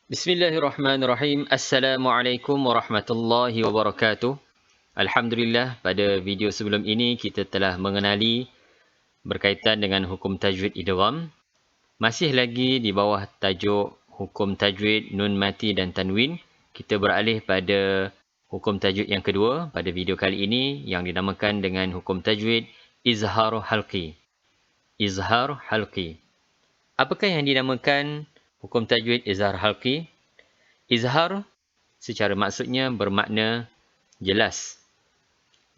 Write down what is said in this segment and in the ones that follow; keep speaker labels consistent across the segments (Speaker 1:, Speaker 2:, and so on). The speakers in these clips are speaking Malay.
Speaker 1: Bismillahirrahmanirrahim. Assalamualaikum warahmatullahi wabarakatuh. Alhamdulillah, pada video sebelum ini kita telah mengenali berkaitan dengan hukum tajwid idgham. Masih lagi di bawah tajuk hukum tajwid nun mati dan tanwin. Kita beralih pada hukum tajwid yang kedua pada video kali ini yang dinamakan dengan hukum tajwid izhar halqi. Izhar halqi. Apakah yang dinamakan hukum tajwid izhar halqi? Izhar secara maksudnya bermakna jelas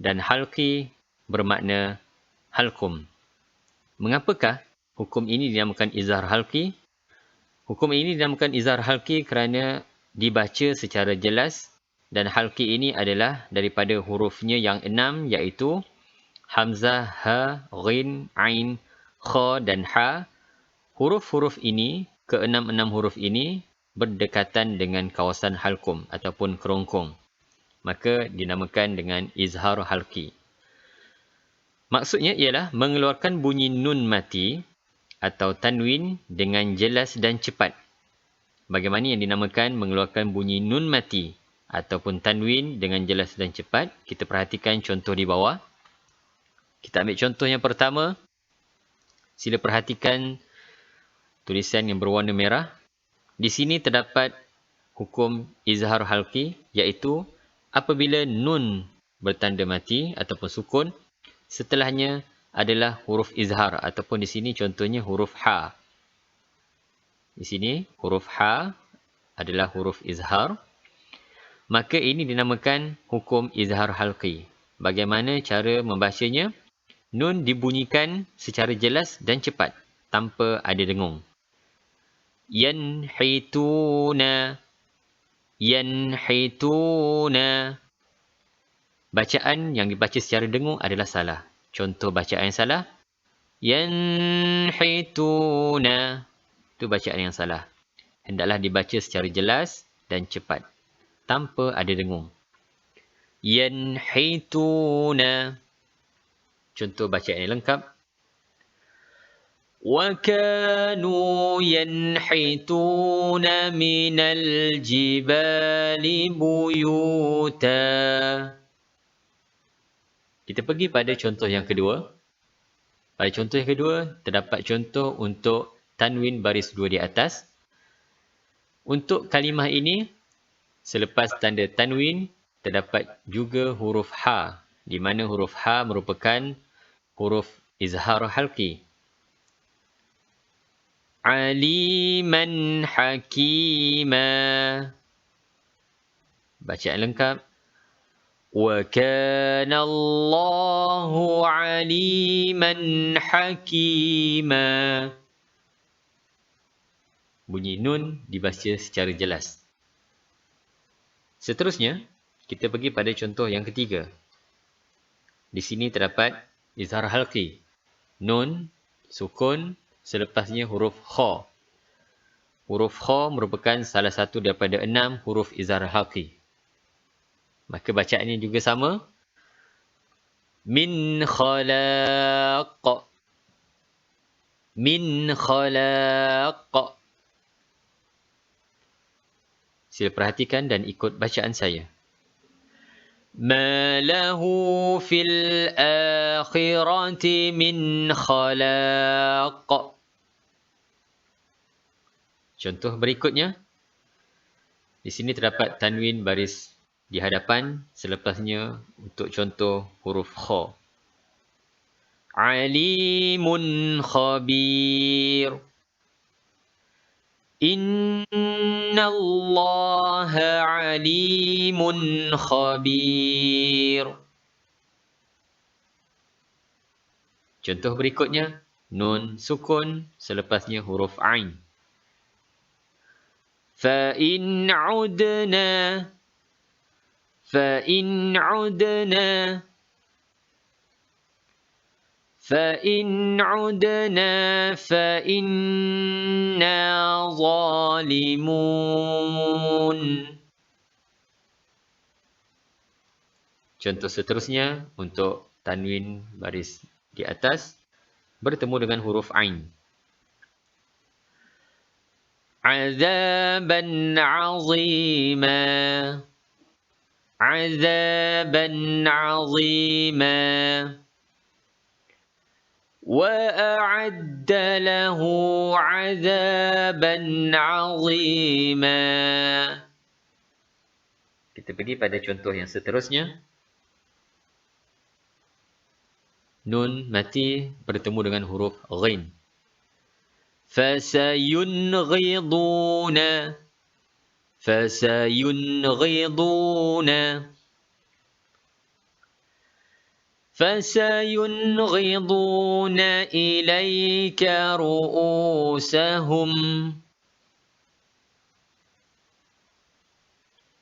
Speaker 1: dan halqi bermakna halqum. Mengapakah hukum ini dinamakan izhar halqi? Hukum ini dinamakan izhar halqi kerana dibaca secara jelas dan halqi ini adalah daripada hurufnya yang 6 iaitu hamzah, ha, ghin, ain, kha dan ha. Huruf-huruf ini, ke-6 huruf ini berdekatan dengan kawasan halqum ataupun kerongkong. Maka dinamakan dengan izhar halqi. Maksudnya ialah mengeluarkan bunyi nun mati atau tanwin dengan jelas dan cepat. Bagaimana yang dinamakan mengeluarkan bunyi nun mati ataupun tanwin dengan jelas dan cepat? Kita perhatikan contoh di bawah. Kita ambil contoh yang pertama. Sila perhatikan tulisan yang berwarna merah. Di sini terdapat hukum izhar halqi iaitu apabila nun bertanda mati ataupun sukun, setelahnya adalah huruf izhar ataupun di sini contohnya huruf ha. Di sini huruf ha adalah huruf izhar. Maka ini dinamakan hukum izhar halqi. Bagaimana cara membacanya? Nun dibunyikan secara jelas dan cepat tanpa ada dengung. Yanhituna, yanhituna. Bacaan yang dibaca secara dengung adalah salah. Contoh bacaan yang salah. Yanhituna. Itu bacaan yang salah. Hendaklah dibaca secara jelas dan cepat. Tanpa ada dengung. Yanhituna. Contoh bacaan yang lengkap. وَكَانُوا يَنْحِتُونَ مِنَ الْجِبَالِ بُيُوتًا. Kita pergi pada contoh yang kedua. Pada contoh yang kedua, terdapat contoh untuk tanwin baris 2 di atas. Untuk kalimah ini, selepas tanda tanwin, terdapat juga huruf ha, di mana huruf ha merupakan huruf izhar halqi. Aliman hakima. Bacaan lengkap. Wa kana Allahu aliman hakima. Bunyi nun dibaca secara jelas. Seterusnya, kita pergi pada contoh yang ketiga. Di sini terdapat izhar halqi. Nun, sukun, selepasnya huruf kha. Huruf kha merupakan salah satu daripada 6 huruf izhar halqi. Maka bacaannya juga sama. Min khalaq. Min khalaq. Sila perhatikan dan ikut bacaan saya. Ma lahu fil akhirati min khalaq. Contoh berikutnya. Di sini terdapat tanwin baris di hadapan, selepasnya untuk contoh huruf kha. Alimun khabir. Inna Allaha alimun khabir. Contoh berikutnya, nun sukun, selepasnya huruf ain. فَإِنْ عُدْنَا فَإِنْ عُدْنَا فَإِنْ عُدْنَا فَإِنَّا ظَالِمُونَ. Contoh seterusnya untuk tanwin baris di atas bertemu dengan huruf ain. عذابا عظيما عذابا عظيما وأعد له عذابا عظيما. Kita pergi pada contoh yang seterusnya. Nun mati bertemu dengan huruf ghin. فَسَيُنْغِضُونَ فَسَيُنْغِضُونَ فَسَيُنْغِضُونَ إِلَيْكَ رُؤُوسَهُمْ.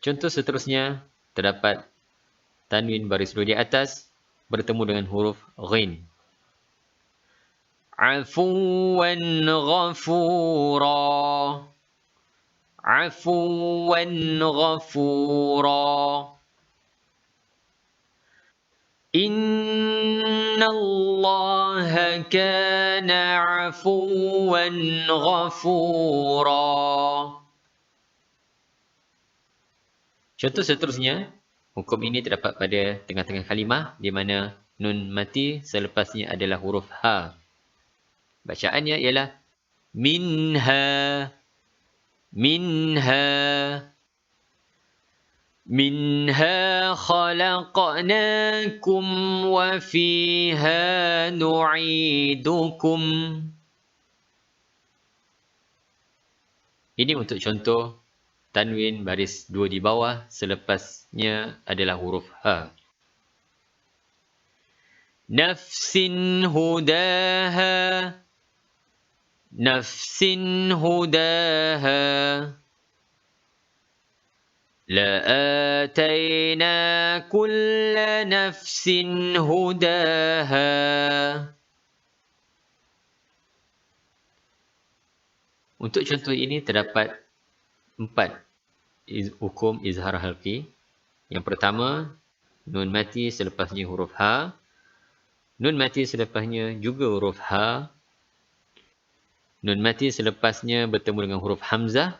Speaker 1: Contoh seterusnya, terdapat tanwin baris dua di atas bertemu dengan huruf ghin. عَفُوًّا غَفُورًا عَفُوًّا غَفُورًا إِنَّ اللَّهَ كَانَ عَفُوًّا غَفُورًا. Contoh seterusnya, hukum ini terdapat pada tengah-tengah kalimah di mana nun mati selepasnya adalah huruf ha. Bacaannya ialah minha minha minha khalaqnakum wa fiha nu'idukum. Ini untuk contoh tanwin baris dua di bawah selepasnya adalah huruf ha. Nafsin hudaha nafsin hudaha لَآتَيْنَا كُلَّ نَفْسٍ هُدَاهَا. Untuk contoh ini terdapat 4 hukum izhar halqi. Yang pertama, nun mati selepasnya huruf ha. Nun mati selepasnya juga huruf ha. Nun mati selepasnya bertemu dengan huruf hamzah.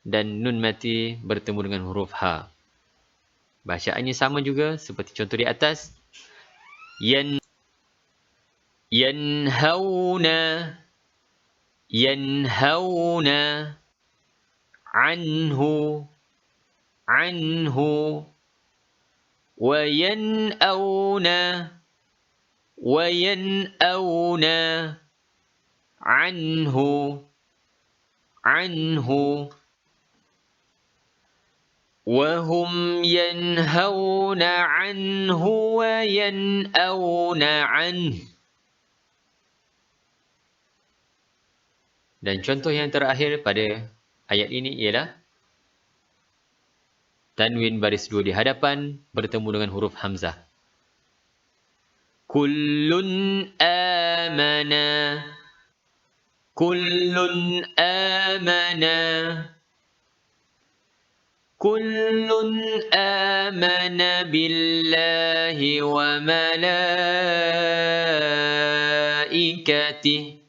Speaker 1: Dan nun mati bertemu dengan huruf ha. Bacaannya sama juga seperti contoh di atas. Yanhauna yanhauna anhu anhu wa yan'auna anhu anhu وَهُمْ يَنْهَوْنَ عَنْهُ وَيَنْأَوْنَ عَنْهُ. Dan contoh yang terakhir pada ayat ini ialah tanwin baris dua di hadapan bertemu dengan huruf hamzah. Kullun amana kullun amana kullun amana billahi wa malaikatihi